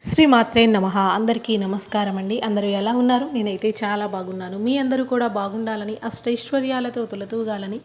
శ్రీ మాత్రే నమః. అందరికీ నమస్కారం అండి. అందరూ ఎలా ఉన్నారు? నేనైతే చాలా బాగున్నాను. మీ అందరూ కూడా బాగుండాలని, అష్టైశ్వర్యాలతో తులతూగాలని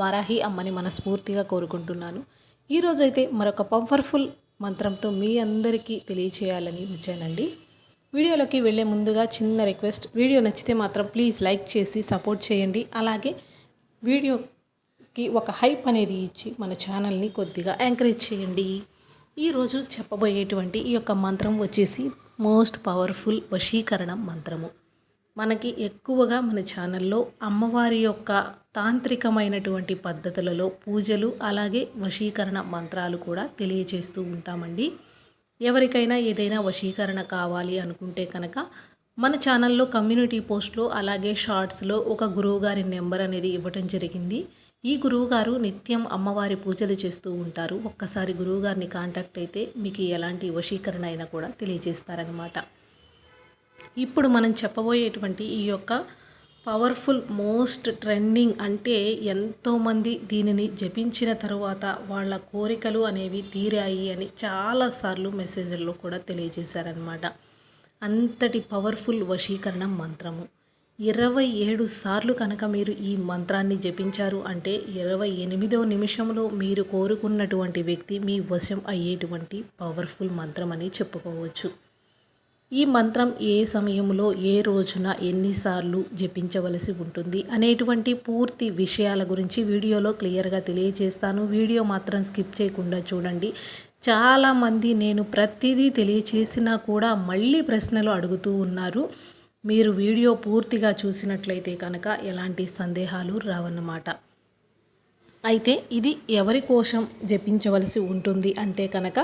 వారాహి అమ్మని మనస్ఫూర్తిగా కోరుకుంటున్నాను. ఈరోజైతే మరొక పవర్ఫుల్ మంత్రంతో మీ అందరికీ తెలియచేయాలని వచ్చానండి. వీడియోలోకి వెళ్ళే ముందుగా చిన్న రిక్వెస్ట్, వీడియో నచ్చితే మాత్రం ప్లీజ్ లైక్ చేసి సపోర్ట్ చేయండి. అలాగే వీడియోకి ఒక హైప్ అనేది ఇచ్చి మన ఛానల్ని కొద్దిగా ఎంకరేజ్ చేయండి. ఈరోజు చెప్పబోయేటువంటి ఈ యొక్క మంత్రం వచ్చేసి మోస్ట్ పవర్ఫుల్ వశీకరణ మంత్రము. మనకి ఎక్కువగా మన ఛానల్లో అమ్మవారి యొక్క తాంత్రికమైనటువంటి పద్ధతులలో పూజలు అలాగే వశీకరణ మంత్రాలు కూడా తెలియచేస్తూ ఉంటామండి. ఎవరికైనా ఏదైనా వశీకరణ కావాలి అనుకుంటే కనుక మన ఛానల్లో కమ్యూనిటీ పోస్ట్లో అలాగే షార్ట్స్లో ఒక గురువుగారి నెంబర్ అనేది ఇవ్వటం జరిగింది. ఈ గురువుగారు నిత్యం అమ్మవారి పూజలు చేస్తూ ఉంటారు. ఒక్కసారి గురువుగారిని కాంటాక్ట్ అయితే మీకు ఎలాంటి వశీకరణ అయినా కూడా తెలియజేస్తారనమాట. ఇప్పుడు మనం చెప్పబోయేటువంటి ఈ యొక్క పవర్ఫుల్ మోస్ట్ ట్రెండింగ్ అంటే ఎంతోమంది దీనిని జపించిన తరువాత వాళ్ళ కోరికలు అనేవి తీరాయి అని చాలాసార్లు మెసేజ్ల్లో కూడా తెలియజేశారనమాట. అంతటి పవర్ఫుల్ వశీకరణ మంత్రము. 27 సార్లు కనుక మీరు ఈ మంత్రాన్ని జపించారు అంటే 28వ నిమిషంలో మీరు కోరుకున్నటువంటి వ్యక్తి మీ వశం అయ్యేటువంటి పవర్ఫుల్ మంత్రం అని చెప్పుకోవచ్చు. ఈ మంత్రం ఏ సమయంలో ఏ రోజున ఎన్నిసార్లు జపించవలసి ఉంటుంది అనేటువంటి పూర్తి విషయాల గురించి వీడియోలో క్లియర్గా తెలియజేస్తాను. వీడియో మాత్రం స్కిప్ చేయకుండా చూడండి. చాలామంది నేను ప్రతిదీ తెలియచేసినా కూడా మళ్ళీ ప్రశ్నలు అడుగుతూ ఉన్నారు. మీరు వీడియో పూర్తిగా చూసినట్లయితే కనుక ఎలాంటి సందేహాలు రావన్నమాట. అయితే ఇది ఎవరి కోసం జపించవలసి ఉంటుంది అంటే కనుక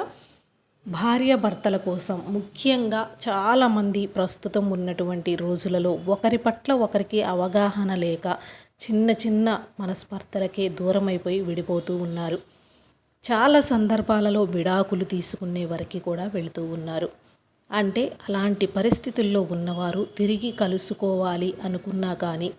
భార్య భర్తల కోసం, ముఖ్యంగా చాలామంది ప్రస్తుతం ఉన్నటువంటి రోజులలో ఒకరి పట్ల ఒకరికి అవగాహన లేక చిన్న చిన్న మనస్పర్ధలకే దూరమైపోయి విడిపోతూ ఉన్నారు. చాలా సందర్భాలలో విడాకులు తీసుకునే వరకు కూడా వెళుతూ ఉన్నారు. అంటే అలాంటి పరిస్థితుల్లో ఉన్నవారు తిరిగి కలుసుకోవాలి అనుకున్నా కానీ,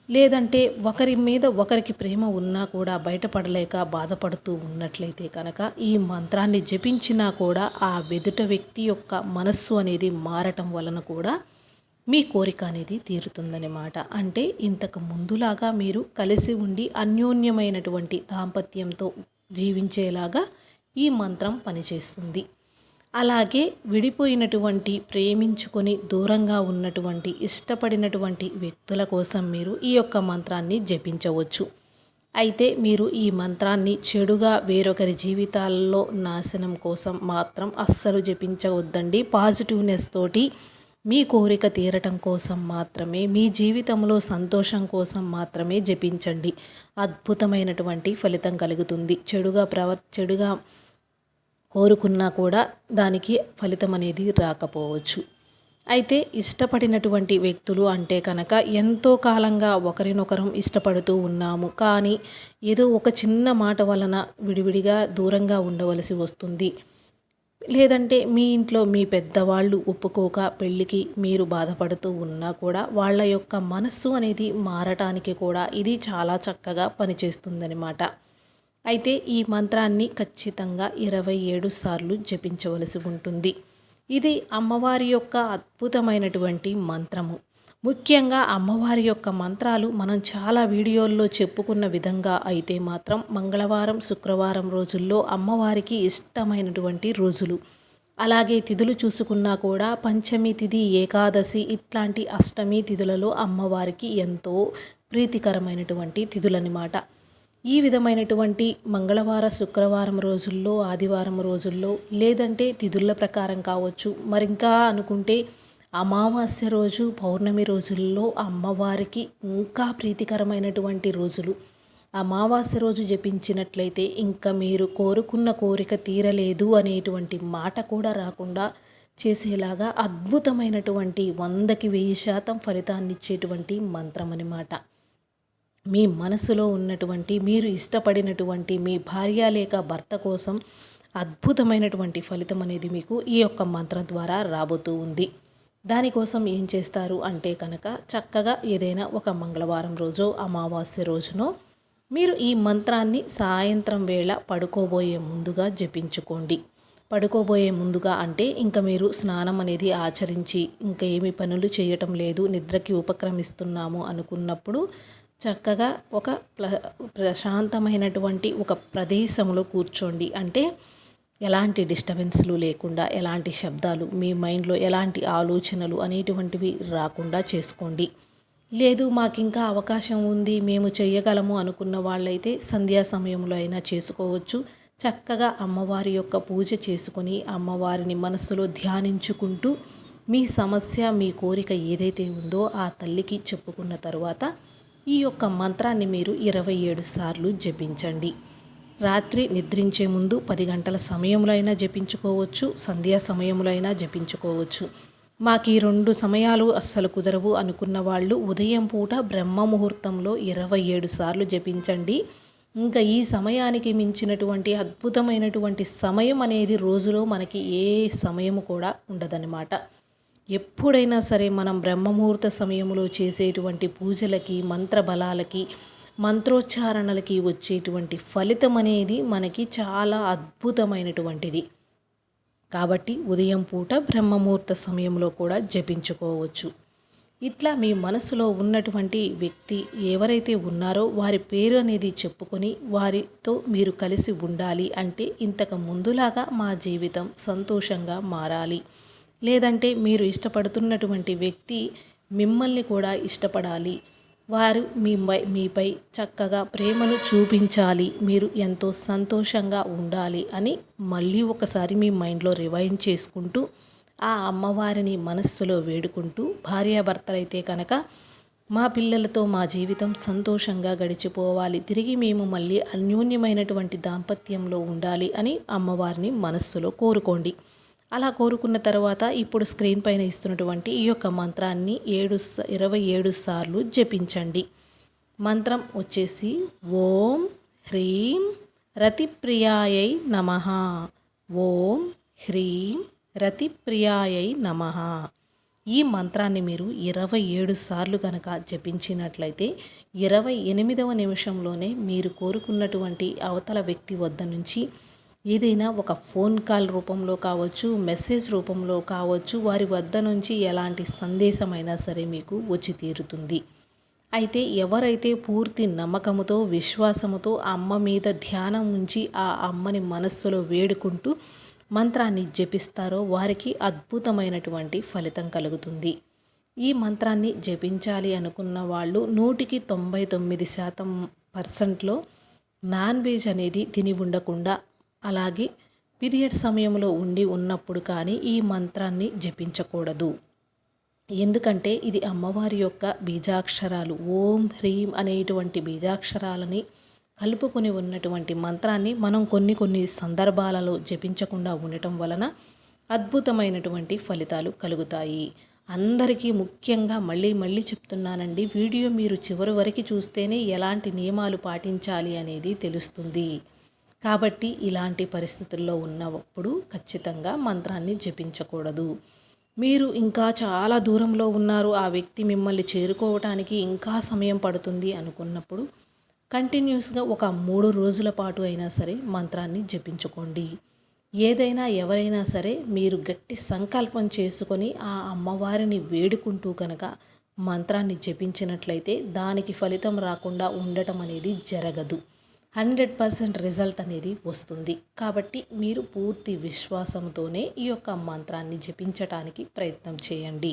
లేదంటే ఒకరి మీద ఒకరికి ప్రేమ ఉన్నా కూడా బయటపడలేక బాధపడుతూ ఉన్నట్లయితే కనుక ఈ మంత్రాన్ని జపించినా కూడా ఆ వెదుట వ్యక్తి యొక్క మనస్సు అనేది మారటం వలన కూడా మీ కోరిక అనేది తీరుతుందన్నమాట. అంటే ఇంతకు ముందులాగా మీరు కలిసి ఉండి అన్యోన్యమైనటువంటి దాంపత్యంతో జీవించేలాగా ఈ మంత్రం పనిచేస్తుంది. అలాగే విడిపోయినటువంటి, ప్రేమించుకొని దూరంగా ఉన్నటువంటి, ఇష్టపడినటువంటి వ్యక్తుల కోసం మీరు ఈ యొక్క మంత్రాన్ని జపించవచ్చు. అయితే మీరు ఈ మంత్రాన్ని చెడుగా వేరొకరి జీవితాల్లో నాశనం కోసం మాత్రం అస్సలు జపించవద్దండి. పాజిటివ్నెస్ తోటి మీ కోరిక తీరటం కోసం మాత్రమే, మీ జీవితంలో సంతోషం కోసం మాత్రమే జపించండి. అద్భుతమైనటువంటి ఫలితం కలుగుతుంది. చెడుగా కోరుకున్నా కూడా దానికి ఫలితం అనేది రాకపోవచ్చు. అయితే ఇష్టపడినటువంటి వ్యక్తులు అంటే కనుక ఎంతో కాలంగా ఒకరినొకరం ఇష్టపడుతూ ఉన్నాము, కానీ ఏదో ఒక చిన్న మాట వలన విడివిడిగా దూరంగా ఉండవలసి వస్తుంది. లేదంటే మీ ఇంట్లో మీ పెద్దవాళ్ళు ఒప్పుకోక పెళ్ళికి మీరు బాధపడుతూ ఉన్నా కూడా వాళ్ళ యొక్క మనస్సు అనేది మారటానికి కూడా ఇది చాలా చక్కగా పనిచేస్తుందన్నమాట. అయితే ఈ మంత్రాన్ని ఖచ్చితంగా 27 సార్లు జపించవలసి ఉంటుంది. ఇది అమ్మవారి యొక్క అద్భుతమైనటువంటి మంత్రము. ముఖ్యంగా అమ్మవారి యొక్క మంత్రాలు మనం చాలా వీడియోల్లో చెప్పుకున్న విధంగా అయితే మాత్రం మంగళవారం, శుక్రవారం రోజుల్లో అమ్మవారికి ఇష్టమైనటువంటి రోజులు. అలాగే తిథులు చూసుకున్నా కూడా పంచమి తిథి, ఏకాదశి ఇట్లాంటి అష్టమి తిథులలో అమ్మవారికి ఎంతో ప్రీతికరమైనటువంటి తిథులన్నమాట. ఈ విధమైనటువంటి మంగళవార, శుక్రవారం రోజుల్లో, ఆదివారం రోజుల్లో, లేదంటే తిథుల ప్రకారం కావచ్చు, మరింకా అనుకుంటే అమావాస్య రోజు, పౌర్ణమి రోజుల్లో అమ్మవారికి ఇంకా ప్రీతికరమైనటువంటి రోజులు. అమావాస్య రోజు జపించినట్లయితే ఇంకా మీరు కోరుకున్న కోరిక తీరలేదు అనేటువంటి మాట కూడా రాకుండా చేసేలాగా అద్భుతమైనటువంటి 100కి 1000% ఫలితాన్నిచ్చేటువంటి మంత్రం అన్నమాట. మీ మనసులో ఉన్నటువంటి, మీరు ఇష్టపడినటువంటి మీ భార్య లేక భర్త కోసం అద్భుతమైనటువంటి ఫలితం అనేది మీకు ఈ యొక్క మంత్రం ద్వారా రాబోతూ ఉంది. దానికోసం ఏం చేస్తారు అంటే కనుక చక్కగా ఏదైనా ఒక మంగళవారం రోజో, అమావాస్య రోజునో మీరు ఈ మంత్రాన్ని సాయంత్రం వేళ పడుకోబోయే ముందుగా జపించుకోండి. పడుకోబోయే ముందుగా అంటే ఇంకా మీరు స్నానం అనేది ఆచరించి ఇంకా ఏమి పనులు చేయటం లేదు, నిద్రకి ఉపక్రమిస్తున్నాము అనుకున్నప్పుడు చక్కగా ఒక ప్రశాంతమైనటువంటి ఒక ప్రదేశంలో కూర్చోండి. అంటే ఎలాంటి డిస్టర్బెన్స్లు లేకుండా, ఎలాంటి శబ్దాలు, మీ మైండ్లో ఎలాంటి ఆలోచనలు అనేటువంటివి రాకుండా చేసుకోండి. లేదు మాకు ఇంకా అవకాశం ఉంది, మేము చేయగలము అనుకున్న వాళ్ళైతే సంధ్యా సమయంలో అయినా చేసుకోవచ్చు. చక్కగా అమ్మవారి యొక్క పూజ చేసుకొని అమ్మవారిని మనస్సులో ధ్యానించుకుంటూ మీ సమస్య, మీ కోరిక ఏదైతే ఉందో ఆ తల్లికి చెప్పుకున్న తర్వాత ఈ యొక్క మంత్రాన్ని మీరు 27 సార్లు జపించండి. రాత్రి నిద్రించే ముందు 10 గంటల సమయంలో అయినా జపించుకోవచ్చు, సంధ్యా సమయంలో అయినా జపించుకోవచ్చు. మాకు ఈ 2 సమయాలు అస్సలు కుదరవు అనుకున్న వాళ్ళు ఉదయం పూట బ్రహ్మ ముహూర్తంలో 27 సార్లు జపించండి. ఇంకా ఈ సమయానికి మించినటువంటి అద్భుతమైనటువంటి సమయం అనేది రోజులో మనకి ఏ సమయము కూడా ఉండదన్నమాట. ఎప్పుడైనా సరే మనం బ్రహ్మముహూర్త సమయంలో చేసేటువంటి పూజలకి, మంత్రబలాలకి, మంత్రోచ్చారణలకి వచ్చేటువంటి ఫలితం అనేది మనకి చాలా అద్భుతమైనటువంటిది. కాబట్టి ఉదయం పూట బ్రహ్మముహూర్త సమయంలో కూడా జపించుకోవచ్చు. ఇట్లా మీ మనసులో ఉన్నటువంటి వ్యక్తి ఎవరైతే ఉన్నారో వారి పేరు అనేది చెప్పుకొని వారితో మీరు కలిసి ఉండాలి. అంటే ఇంతకు ముందులాగా మా జీవితం సంతోషంగా మారాలి, లేదంటే మీరు ఇష్టపడుతున్నటువంటి వ్యక్తి మిమ్మల్ని కూడా ఇష్టపడాలి, వారు మీపై చక్కగా ప్రేమను చూపించాలి, మీరు ఎంతో సంతోషంగా ఉండాలి అని మళ్ళీ ఒకసారి మీ మైండ్లో రివైండ్ చేసుకుంటూ ఆ అమ్మవారిని మనస్సులో వేడుకుంటూ, భార్యాభర్తలైతే కనుక మా పిల్లలతో మా జీవితం సంతోషంగా గడిచిపోవాలి, తిరిగి మేము మళ్ళీ అన్యోన్యమైనటువంటి దాంపత్యంలో ఉండాలి అని అమ్మవారిని మనస్సులో కోరుకోండి. అలా కోరుకున్న తర్వాత ఇప్పుడు స్క్రీన్ పైన ఇస్తున్నటువంటి ఈ యొక్క మంత్రాన్ని 27 సార్లు జపించండి. మంత్రం వచ్చేసి ఓం హ్రీం రతిప్రియాయై నమః. ఓం హ్రీం రతిప్రియాయై నమః. ఈ మంత్రాన్ని మీరు 27 సార్లు కనుక జపించినట్లయితే 28వ నిమిషంలోనే మీరు కోరుకున్నటువంటి అవతల వ్యక్తి వద్ద నుంచి ఏదైనా ఒక ఫోన్ కాల్ రూపంలో కావచ్చు, మెసేజ్ రూపంలో కావచ్చు, వారి వద్ద నుంచి ఎలాంటి సందేశమైనా సరే మీకు వచ్చి తీరుతుంది. అయితే ఎవరైతే పూర్తి నమ్మకముతో, విశ్వాసముతో అమ్మ మీద ధ్యానం ఉంచి ఆ అమ్మని మనస్సులో వేడుకుంటూ మంత్రాన్ని జపిస్తారో వారికి అద్భుతమైనటువంటి ఫలితం కలుగుతుంది. ఈ మంత్రాన్ని జపించాలి అనుకున్న వాళ్ళు 100కి 99% నాన్ వెజ్ అనేది తిని ఉండకుండా, అలాగే పీరియడ్ సమయంలో ఉన్నప్పుడు కానీ ఈ మంత్రాన్ని జపించకూడదు. ఎందుకంటే ఇది అమ్మవారి యొక్క బీజాక్షరాలు. ఓం హ్రీం అనేటువంటి బీజాక్షరాలని కలుపుకొని ఉన్నటువంటి మంత్రాన్ని మనం కొన్ని సందర్భాలలో జపించకుండా ఉండటం వలన అద్భుతమైనటువంటి ఫలితాలు కలుగుతాయి. అందరికీ ముఖ్యంగా మళ్ళీ చెప్తున్నానండి, వీడియో మీరు చివరి వరకు చూస్తేనే ఎలాంటి నియమాలు పాటించాలి అనేది తెలుస్తుంది. కాబట్టి ఇలాంటి పరిస్థితుల్లో ఉన్నప్పుడు ఖచ్చితంగా మంత్రాన్ని జపించకూడదు. మీరు ఇంకా చాలా దూరంలో ఉన్నారు, ఆ వ్యక్తి మిమ్మల్ని చేరుకోవటానికి ఇంకా సమయం పడుతుంది అనుకున్నప్పుడు కంటిన్యూస్గా ఒక 3 రోజుల పాటు అయినా సరే మంత్రాన్ని జపించుకోండి. ఏదైనా ఎవరైనా సరే మీరు గట్టి సంకల్పం చేసుకొని ఆ అమ్మవారిని వేడుకుంటూ కనుక మంత్రాన్ని జపించినట్లయితే దానికి ఫలితం రాకుండా ఉండటం అనేది జరగదు. 100% రిజల్ట్ అనేది వస్తుంది. కాబట్టి మీరు పూర్తి విశ్వాసంతోనే ఈ యొక్క మంత్రాన్ని జపించటానికి ప్రయత్నం చేయండి.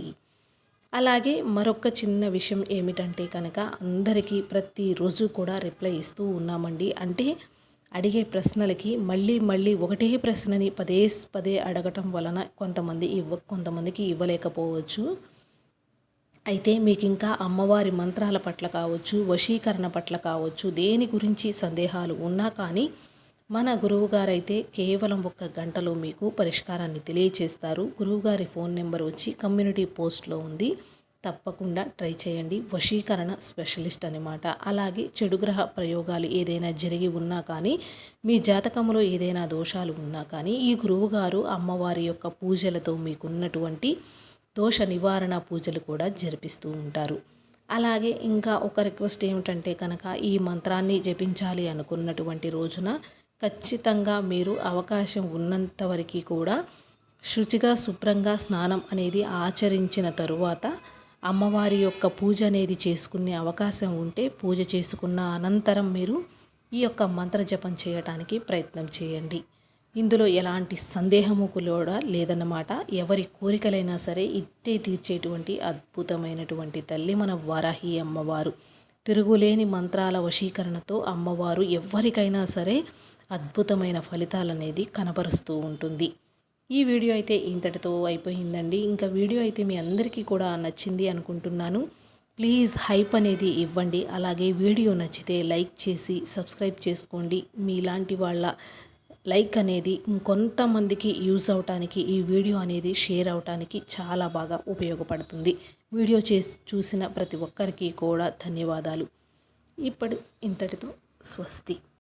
అలాగే మరొక చిన్న విషయం ఏమిటంటే కనుక అందరికీ ప్రతిరోజు కూడా రిప్లై ఇస్తూ ఉన్నామండి. అంటే అడిగే ప్రశ్నలకి ఒకటే ప్రశ్నని పదే అడగటం వలన కొంతమందికి ఇవ్వలేకపోవచ్చు. అయితే మీకు ఇంకా అమ్మవారి మంత్రాల పట్ల కావచ్చు, వశీకరణ పట్ల కావచ్చు, దేని గురించి సందేహాలు ఉన్నా కానీ మన గురువుగారైతే కేవలం 1 గంటలో మీకు పరిష్కారాన్ని తెలియచేస్తారు. గురువుగారి ఫోన్ నెంబర్ వచ్చి కమ్యూనిటీ పోస్ట్లో ఉంది, తప్పకుండా ట్రై చేయండి. వశీకరణ స్పెషలిస్ట్ అనమాట. అలాగే చెడు గ్రహ ప్రయోగాలు ఏదైనా జరిగి ఉన్నా కానీ, మీ జాతకంలో ఏదైనా దోషాలు ఉన్నా కానీ ఈ గురువుగారు అమ్మవారి యొక్క పూజలతో మీకున్నటువంటి దోష నివారణ పూజలు కూడా జరిపిస్తూ ఉంటారు. అలాగే ఇంకా ఒక రిక్వెస్ట్ ఏమిటంటే కనుక ఈ మంత్రాన్ని జపించాలి అనుకున్నటువంటి రోజున ఖచ్చితంగా మీరు అవకాశం ఉన్నంత వరకు కూడా శుచిగా శుభ్రంగా స్నానం అనేది ఆచరించిన తరువాత అమ్మవారి యొక్క పూజ అనేది చేసుకునే అవకాశం ఉంటే పూజ చేసుకున్న అనంతరం మీరు ఈ యొక్క మంత్ర జపం చేయడానికి ప్రయత్నం చేయండి. ఇందులో ఎలాంటి సందేహము కూడా లేదన్నమాట. ఎవరి కోరికలైనా సరే ఇట్టే తీర్చేటువంటి అద్భుతమైనటువంటి తల్లి మన వారాహి అమ్మవారు. తిరుగులేని మంత్రాల వశీకరణతో అమ్మవారు ఎవరికైనా సరే అద్భుతమైన ఫలితాలనేది కనపరుస్తూ ఉంటుంది. ఈ వీడియో అయితే ఇంతటితో అయిపోయిందండి. ఇంకా వీడియో అయితే మీ అందరికీ కూడా నచ్చింది అనుకుంటున్నాను. ప్లీజ్ హైప్ అనేది ఇవ్వండి. అలాగే వీడియో నచ్చితే లైక్ చేసి సబ్స్క్రైబ్ చేసుకోండి. మీలాంటి వాళ్ళ లైక్ అనేది ఇంకొంతమందికి యూజ్ అవటానికి, ఈ వీడియో అనేది షేర్ అవటానికి చాలా బాగా ఉపయోగపడుతుంది. వీడియో చూసిన ప్రతి ఒక్కరికి కూడా ధన్యవాదాలు. ఇంతటితో స్వస్తి.